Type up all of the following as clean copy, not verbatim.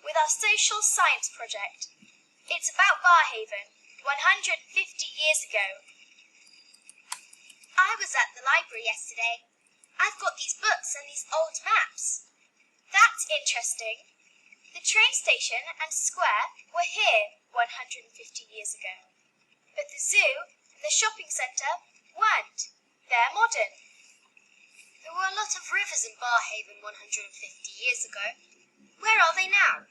with our social science project. It's about Barhaven, 150 years ago. I was at the library yesterday. I've got these books and these old maps. That's interesting. The train station and square were here 150 years ago. But the zoo and the shopping centre weren't. They're modern. There were a lot of rivers in Barhaven 150 years ago. Where are they now?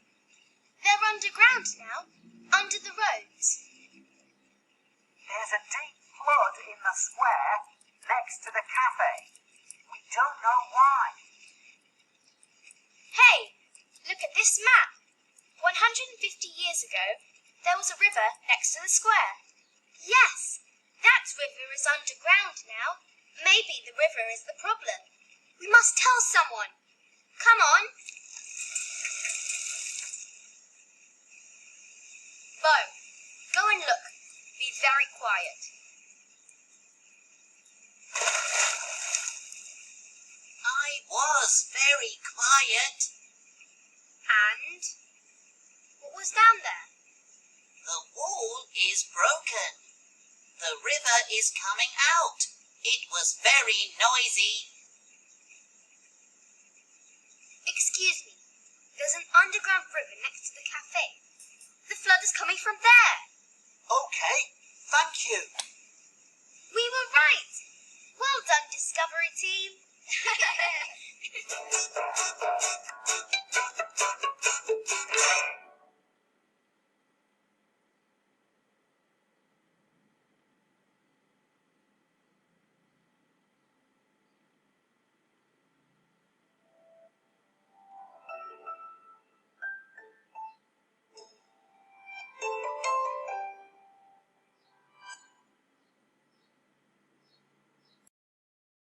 They're underground now, under the roads. There's a deep flood in the square next to the cafe. We don't know why. Hey, look at this map. 150 years ago, there was a river next to the square. Yes, that river is underground now. Maybe the river is the problem. We must tell someone. Come on. Bo, go and look. Be very quiet. I was very quiet. And? What was down there? The wall is broken. The river is coming out. It was very noisy. Excuse me. There's an underground